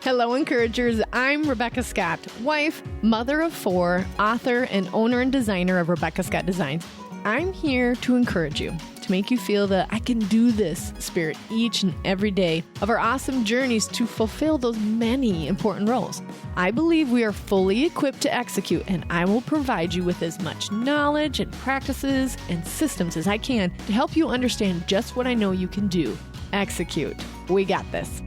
Hello, encouragers. I'm Rebecca Scott, wife, mother of 4, author, and owner and designer of Rebecca Scott Designs. I'm here to encourage you, to make you feel the I can do this spirit each and every day of our awesome journeys to fulfill those many important roles. I believe we are fully equipped to execute, and I will provide you with as much knowledge and practices and systems as I can to help you understand just what I know you can do. Execute. We got this.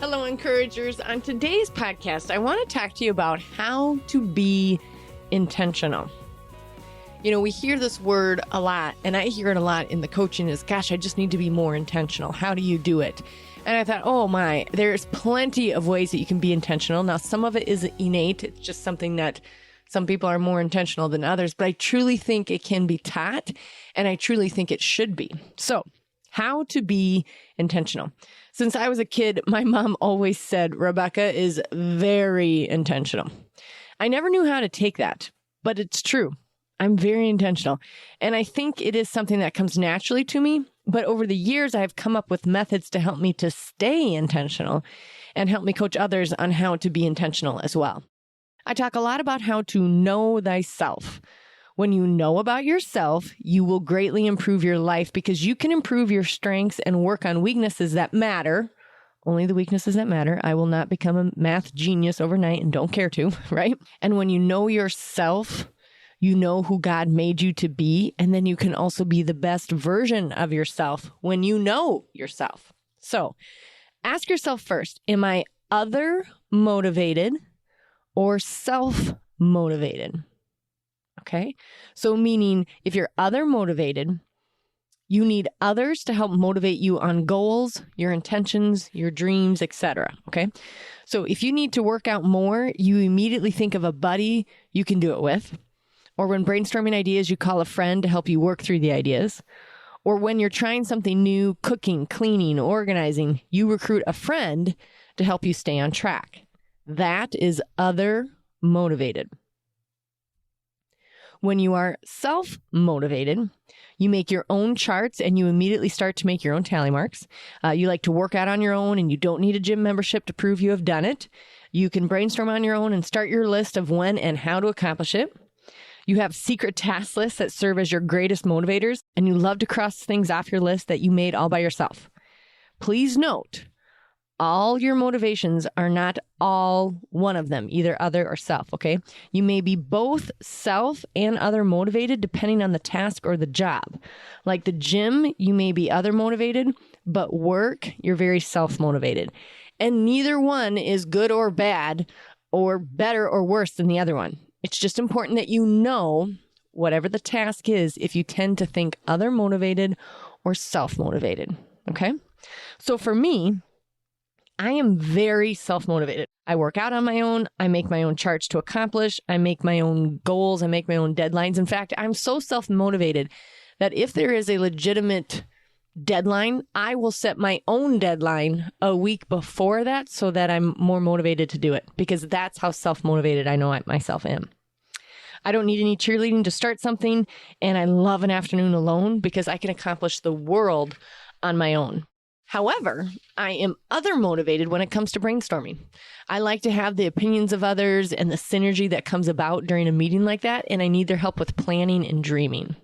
Hello, encouragers. On today's podcast, I want to talk to you about how to be intentional. You know, we hear this word a lot, and I hear it a lot in the coaching is, gosh, I just need to be more intentional. How do you do it? And I thought, oh my, there's plenty of ways that you can be intentional. Now, some of it is innate. It's just something that some people are more intentional than others, but I truly think it can be taught, and I truly think it should be. So, how to be intentional. Since I was a kid, my mom always said Rebecca is very intentional. I never knew how to take that, but it's true. I'm very intentional. And I think it is something that comes naturally to me. But over the years, I've come up with methods to help me to stay intentional and help me coach others on how to be intentional as well. I talk a lot about how to know thyself. When you know about yourself, you will greatly improve your life because you can improve your strengths and work on weaknesses that matter. Only the weaknesses that matter. I will not become a math genius overnight and don't care to, right? And when you know yourself, you know who God made you to be, and then you can also be the best version of yourself when you know yourself. So ask yourself first, am I other motivated or self-motivated? Okay. So meaning if you're other motivated, you need others to help motivate you on goals, your intentions, your dreams, etc. Okay. So if you need to work out more, you immediately think of a buddy you can do it with. Or when brainstorming ideas, you call a friend to help you work through the ideas. Or when you're trying something new, cooking, cleaning, organizing, you recruit a friend to help you stay on track. That is other motivated. When you are self-motivated, you make your own charts and you immediately start to make your own tally marks. You like to work out on your own and you don't need a gym membership to prove you have done it. You can brainstorm on your own and start your list of when and how to accomplish it. You have secret task lists that serve as your greatest motivators, and you love to cross things off your list that you made all by yourself. Please note, all your motivations are not all one of them, either other or self, okay? You may be both self and other motivated depending on the task or the job. Like the gym, you may be other motivated, but work, you're very self-motivated. And neither one is good or bad or better or worse than the other one. It's just important that you know, whatever the task is, if you tend to think other motivated or self-motivated, okay? So for me, I am very self-motivated. I work out on my own. I make my own charts to accomplish. I make my own goals. I make my own deadlines. In fact, I'm so self-motivated that if there is a legitimate deadline, I will set my own deadline a week before that so that I'm more motivated to do it because that's how self-motivated I know I myself am. I don't need any cheerleading to start something, and I love an afternoon alone because I can accomplish the world on my own. However, I am other motivated when it comes to brainstorming. I like to have the opinions of others and the synergy that comes about during a meeting like that, and I need their help with planning and dreaming.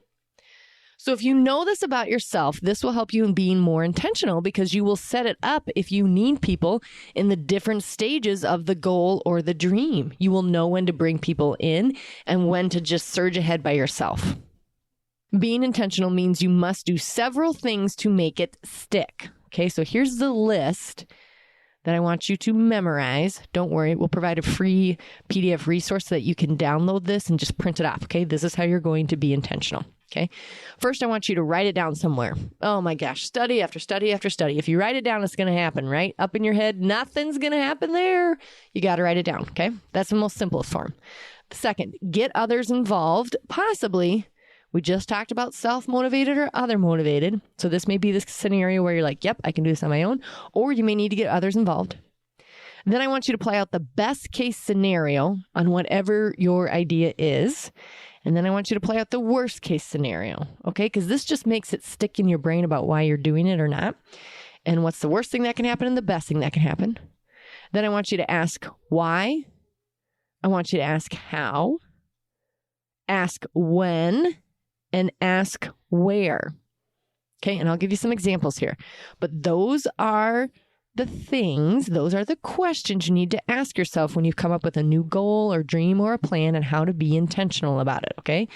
So if you know this about yourself, this will help you in being more intentional because you will set it up if you need people in the different stages of the goal or the dream. You will know when to bring people in and when to just surge ahead by yourself. Being intentional means you must do several things to make it stick. Okay, so here's the list that I want you to memorize. Don't worry, we'll provide a free PDF resource so that you can download this and just print it off. Okay, this is how you're going to be intentional. Okay, first I want you to write it down somewhere. Oh my gosh, study after study after study. If you write it down, it's going to happen, right? Up in your head, nothing's going to happen there. You got to write it down. Okay, that's the most simplest form. Second, get others involved, possibly. We just talked about self-motivated or other-motivated. So this may be this scenario where you're like, yep, I can do this on my own. Or you may need to get others involved. Then I want you to play out the best case scenario on whatever your idea is. And then I want you to play out the worst case scenario, okay? Because this just makes it stick in your brain about why you're doing it or not. And what's the worst thing that can happen and the best thing that can happen. Then I want you to ask why. I want you to ask how. Ask when. And ask where. Okay, and I'll give you some examples here. But those are the things, those are the questions you need to ask yourself when you come up with a new goal or dream or a plan and how to be intentional about it, okay?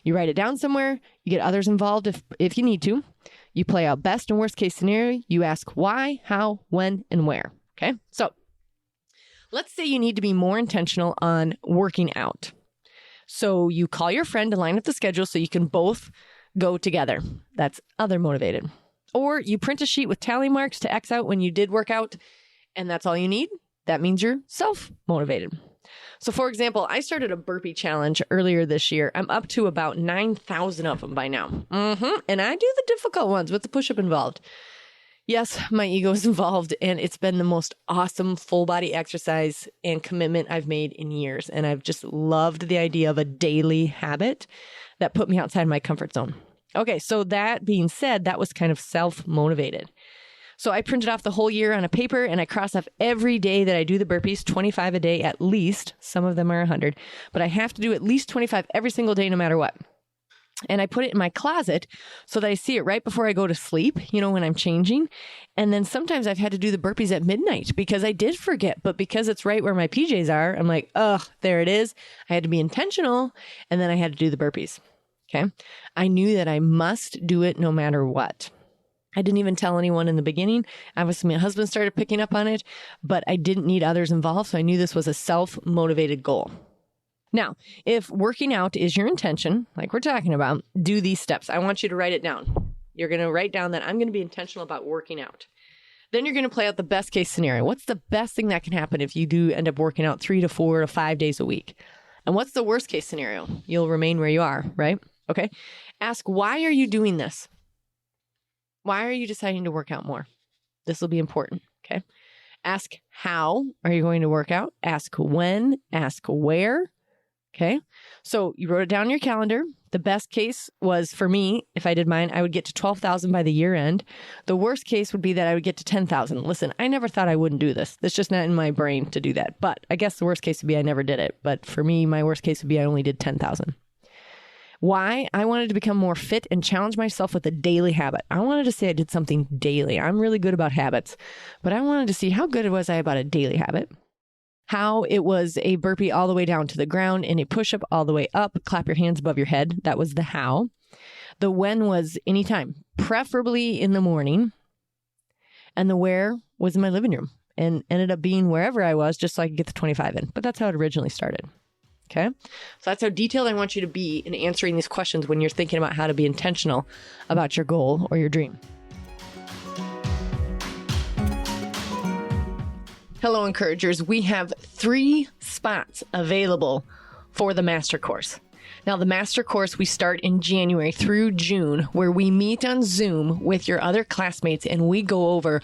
You write it down somewhere, you get others involved if you need to. You play out best and worst case scenario, you ask why, how, when, and where, okay? So let's say you need to be more intentional on working out. So you call your friend to line up the schedule so you can both go together. That's other motivated. Or you print a sheet with tally marks to X out when you did work out, and that's all you need. That means you're self-motivated. So for example, I started a burpee challenge earlier this year. I'm up to about 9,000 of them by now. And I do the difficult ones with the push-up involved. Yes, my ego is involved, and it's been the most awesome full body exercise and commitment I've made in years. And I've just loved the idea of a daily habit that put me outside my comfort zone. Okay, so that being said, that was kind of self-motivated. So I printed off the whole year on a paper, and I cross off every day that I do the burpees, 25 a day at least. Some of them are 100, but I have to do at least 25 every single day, no matter what. And I put it in my closet so that I see it right before I go to sleep, when I'm changing. And then sometimes I've had to do the burpees at midnight because I did forget, but because it's right where my PJs are, I'm like, there it is. I had to be intentional, and then I had to do the burpees. Okay. I knew that I must do it no matter what. I didn't even tell anyone in the beginning. Obviously, my husband started picking up on it, but I didn't need others involved. So I knew this was a self-motivated goal. Now, if working out is your intention, like we're talking about, do these steps. I want you to write it down. You're going to write down that I'm going to be intentional about working out. Then you're going to play out the best case scenario. What's the best thing that can happen if you do end up working out 3 to 4 to 5 days a week? And what's the worst case scenario? You'll remain where you are, right? Okay. Ask, why are you doing this? Why are you deciding to work out more? This will be important. Okay. Ask, how are you going to work out? Ask when, ask where. Okay. So you wrote it down in your calendar. The best case was for me, if I did mine, I would get to 12,000 by the year end. The worst case would be that I would get to 10,000. Listen, I never thought I wouldn't do this. It's just not in my brain to do that. But I guess the worst case would be I never did it. But for me, my worst case would be I only did 10,000. Why? I wanted to become more fit and challenge myself with a daily habit. I wanted to say I did something daily. I'm really good about habits, but I wanted to see how good was I about a daily habit. How it was a burpee all the way down to the ground and a push-up all the way up. Clap your hands above your head. That was the how. The when was anytime, preferably in the morning. And the where was in my living room and ended up being wherever I was just so I could get the 25 in. But that's how it originally started. Okay. So that's how detailed I want you to be in answering these questions when you're thinking about how to be intentional about your goal or your dream. Hello, encouragers. We have 3 spots available for the master course. Now, the master course we start in January through June, where we meet on Zoom with your other classmates and we go over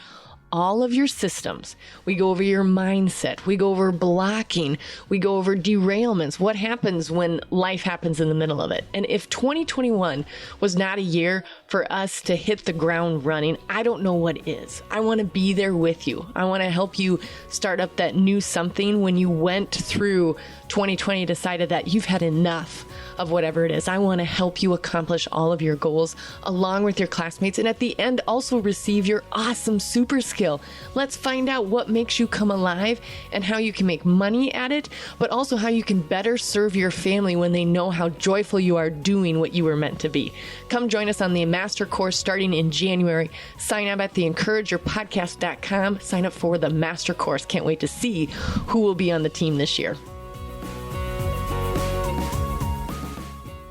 all of your systems. We go over your mindset. We go over blocking. We go over derailments. What happens when life happens in the middle of it? And if 2021 was not a year for us to hit the ground running, I don't know what is. I want to be there with you. I want to help you start up that new something when you went through 2020, decided that you've had enough of whatever it is. I want to help you accomplish all of your goals along with your classmates. And at the end, also receive your awesome super skill. Let's find out what makes you come alive and how you can make money at it, but also how you can better serve your family when they know how joyful you are doing what you were meant to be. Come join us on the master course starting in January. Sign up at theencouragerpodcast.com. Sign up for the master course. Can't wait to see who will be on the team this year.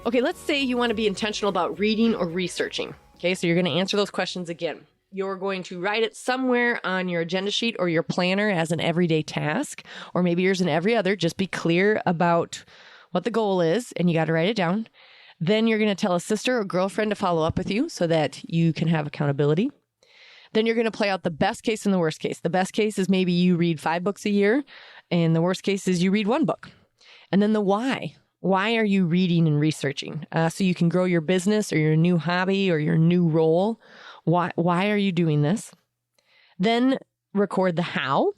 Okay, let's say you want to be intentional about reading or researching. Okay, so you're going to answer those questions again. You're going to write it somewhere on your agenda sheet or your planner as an everyday task, or maybe yours and every other. Just be clear about what the goal is, and you got to write it down. Then you're going to tell a sister or girlfriend to follow up with you so that you can have accountability. Then you're going to play out the best case and the worst case. The best case is maybe you read 5 books a year, and the worst case is you read 1 book. And then the why. Why are you reading and researching? So you can grow your business or your new hobby or your new role. Why are you doing this? Then record the how.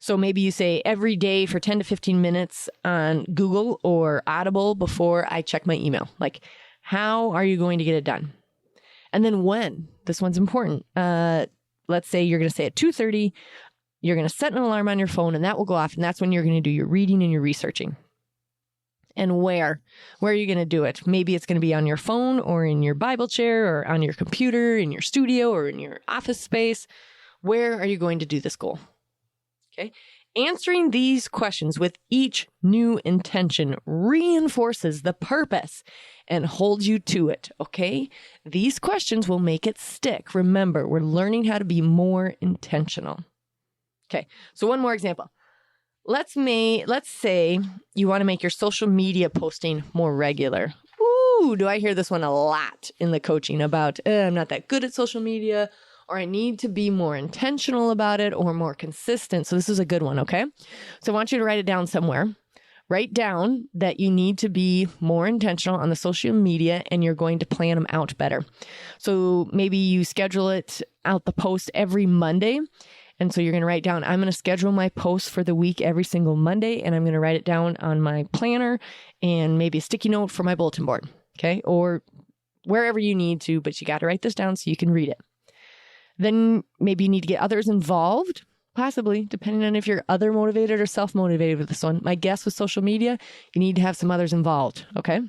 So maybe you say every day for 10 to 15 minutes on Google or Audible before I check my email. Like, how are you going to get it done? And then when? This one's important. Let's say you're going to say at 2:30, you're going to set an alarm on your phone and that will go off. And that's when you're going to do your reading and your researching. And where? Where are you going to do it? Maybe it's going to be on your phone or in your Bible chair or on your computer, in your studio or in your office space. Where are you going to do this goal? Okay. Answering these questions with each new intention reinforces the purpose and holds you to it. Okay. These questions will make it stick. Remember, we're learning how to be more intentional. Okay. So one more example. Let's say you want to make your social media posting more regular. Ooh, do I hear this one a lot in the coaching about, I'm not that good at social media, or I need to be more intentional about it or more consistent. So this is a good one, okay? So I want you to write it down somewhere. Write down that you need to be more intentional on the social media and you're going to plan them out better. So maybe you schedule it out the post every Monday. And so you're going to write down, I'm going to schedule my posts for the week every single Monday, and I'm going to write it down on my planner and maybe a sticky note for my bulletin board, okay? Or wherever you need to, but you got to write this down so you can read it. Then maybe you need to get others involved, possibly, depending on if you're other motivated or self-motivated with this one. My guess with social media, you need to have some others involved, okay?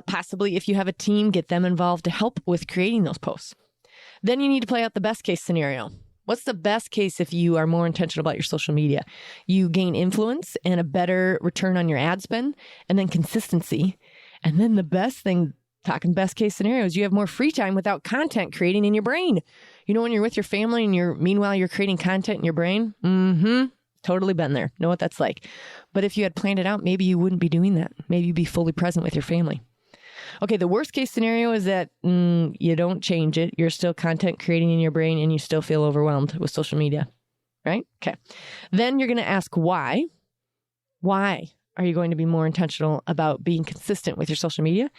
Possibly if you have a team, get them involved to help with creating those posts. Then you need to play out the best case scenario. What's the best case if you are more intentional about your social media? You gain influence and a better return on your ad spend, and then consistency. And then the best thing, talking best case scenarios, you have more free time without content creating in your brain. You know, when you're with your family and meanwhile you're creating content in your brain? Totally been there. Know what that's like. But if you had planned it out, maybe you wouldn't be doing that. Maybe you'd be fully present with your family. Okay, the worst case scenario is that you don't change it. You're still content creating in your brain and you still feel overwhelmed with social media, right? Okay. Then you're going to ask why. Why are you going to be more intentional about being consistent with your social media?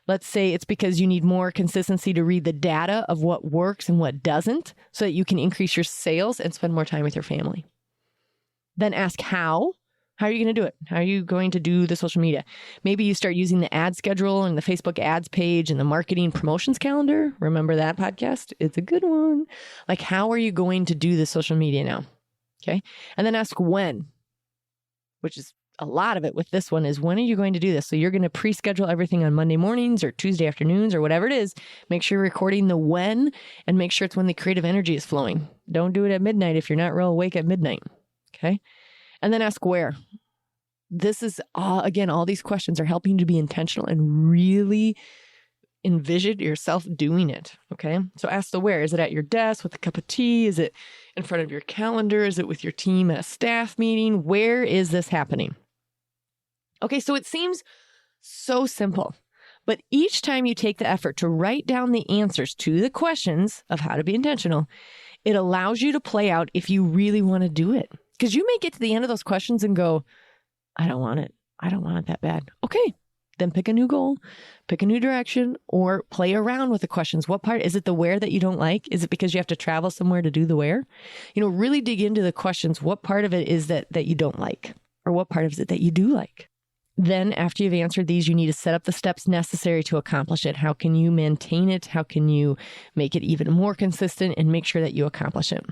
Let's say it's because you need more consistency to read the data of what works and what doesn't so that you can increase your sales and spend more time with your family. Then ask how. How are you going to do it? How are you going to do the social media? Maybe you start using the ad schedule and the Facebook ads page and the marketing promotions calendar. Remember that podcast? It's a good one. Like, how are you going to do the social media now? Okay. And then ask when, which is a lot of it with this one is when are you going to do this? So you're going to pre-schedule everything on Monday mornings or Tuesday afternoons or whatever it is. Make sure you're recording the when and make sure it's when the creative energy is flowing. Don't do it at midnight if you're not real awake at midnight. Okay. And then ask where. This is, all these questions are helping you to be intentional and really envision yourself doing it. Okay. So ask the where. Is it at your desk with a cup of tea? Is it in front of your calendar? Is it with your team at a staff meeting? Where is this happening? Okay. So it seems so simple, but each time you take the effort to write down the answers to the questions of how to be intentional, it allows you to play out if you really want to do it. Because you may get to the end of those questions and go, I don't want it. I don't want it that bad. Okay. Then pick a new goal, pick a new direction, or play around with the questions. What part? Is it the where that you don't like? Is it because you have to travel somewhere to do the where? Really dig into the questions. What part of it is that you don't like? Or what part of it that you do like? Then after you've answered these, you need to set up the steps necessary to accomplish it. How can you maintain it? How can you make it even more consistent and make sure that you accomplish it?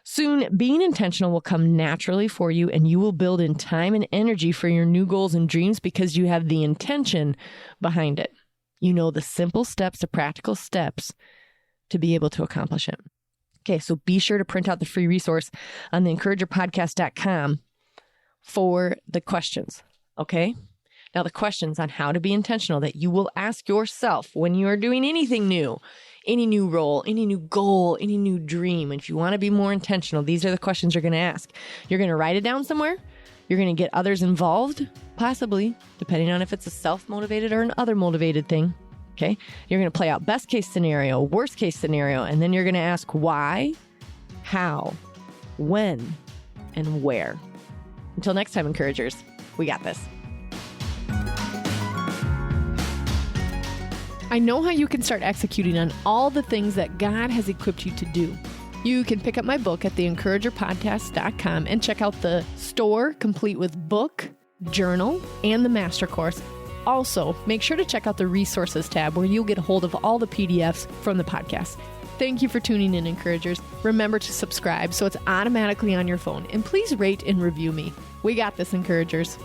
Soon, being intentional will come naturally for you, and you will build in time and energy for your new goals and dreams because you have the intention behind it. You know the simple steps, the practical steps to be able to accomplish it. Okay, so be sure to print out the free resource on the encouragerpodcast.com for the questions, okay? Now, the questions on how to be intentional that you will ask yourself when you are doing anything new, any new role, any new goal, any new dream. And if you want to be more intentional, these are the questions you're going to ask. You're going to write it down somewhere. You're going to get others involved, possibly, depending on if it's a self-motivated or an other-motivated thing. Okay. You're going to play out best case scenario, worst case scenario, and then you're going to ask why, how, when, and where. Until next time, encouragers. We got this. I know how you can start executing on all the things that God has equipped you to do. You can pick up my book at theencouragerpodcast.com and check out the store complete with book, journal, and the master course. Also, make sure to check out the resources tab where you'll get a hold of all the PDFs from the podcast. Thank you for tuning in, Encouragers. Remember to subscribe so it's automatically on your phone. And please rate and review me. We got this, Encouragers.